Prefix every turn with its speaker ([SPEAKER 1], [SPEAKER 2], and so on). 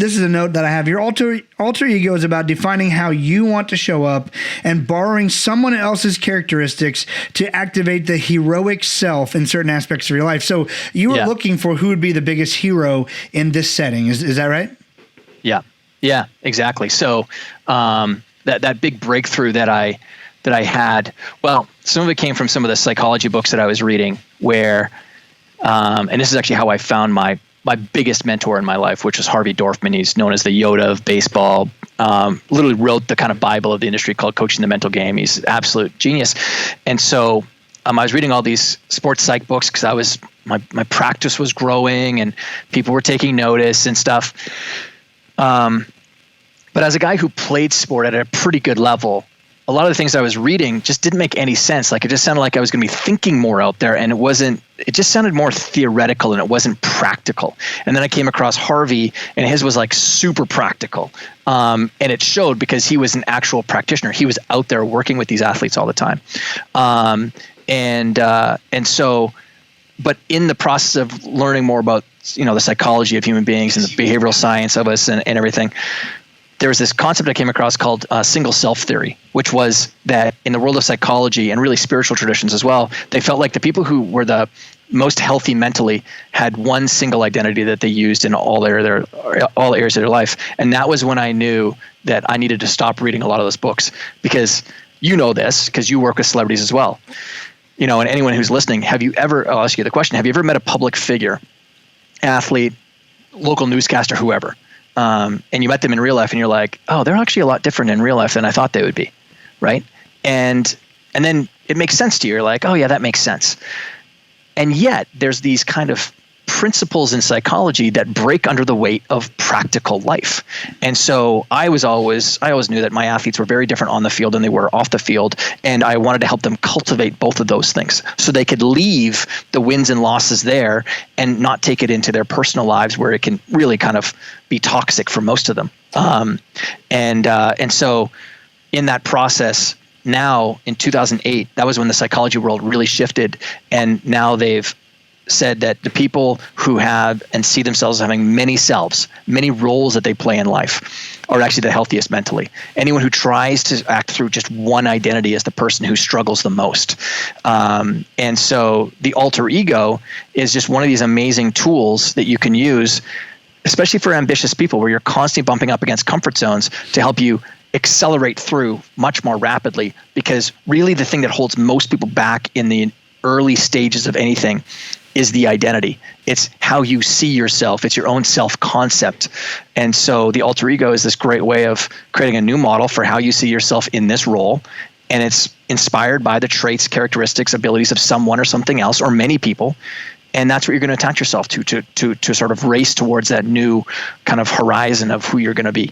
[SPEAKER 1] this is a note that I have. Your alter ego is about defining how you want to show up and borrowing someone else's characteristics to activate the heroic self in certain aspects of your life. So you were looking for who would be the biggest hero in this setting. Is that right?
[SPEAKER 2] Yeah, exactly. So that big breakthrough that I had, well, some of it came from some of the psychology books that I was reading where, and this is actually how I found my biggest mentor in my life, which was Harvey Dorfman. He's known as the Yoda of baseball. Literally wrote the kind of Bible of the industry called Coaching the Mental Game. He's an absolute genius. And so I was reading all these sports psych books because my practice was growing and people were taking notice and stuff. But as a guy who played sport at a pretty good level, a lot of the things I was reading just didn't make any sense. Like it just sounded like I was going to be thinking more out there, and it just sounded more theoretical and it wasn't practical. And then I came across Harvey, and his was like super practical. And it showed because he was an actual practitioner. He was out there working with these athletes all the time. And so, but in the process of learning more about, the psychology of human beings and the behavioral science of us and everything, there was this concept I came across called single self theory, which was that in the world of psychology and really spiritual traditions as well, they felt like the people who were the most healthy mentally had one single identity that they used in all areas of their life. And that was when I knew that I needed to stop reading a lot of those books, because this because you work with celebrities as well. And anyone who's listening, I'll ask you the question, have you ever met a public figure, athlete, local newscaster, whoever, and you met them in real life and you're like, oh, they're actually a lot different in real life than I thought they would be, right? And then it makes sense to you. You're like, oh yeah, that makes sense. And yet there's these kind of principles in psychology that break under the weight of practical life. And so I always knew that my athletes were very different on the field than they were off the field. And I wanted to help them cultivate both of those things so they could leave the wins and losses there and not take it into their personal lives where it can really kind of be toxic for most of them. And so in that process, now in 2008, that was when the psychology world really shifted. And now they've said that the people who have and see themselves as having many selves, many roles that they play in life, are actually the healthiest mentally. Anyone who tries to act through just one identity is the person who struggles the most. And so the alter ego is just one of these amazing tools that you can use, especially for ambitious people, where you're constantly bumping up against comfort zones to help you accelerate through much more rapidly. Because really the thing that holds most people back in the early stages of anything is the identity. It's how you see yourself. It's your own self-concept. And so the alter ego is this great way of creating a new model for how you see yourself in this role. And it's inspired by the traits, characteristics, abilities of someone or something else or many people. And that's what you're going to attach yourself to sort of race towards that new kind of horizon of who you're going to be.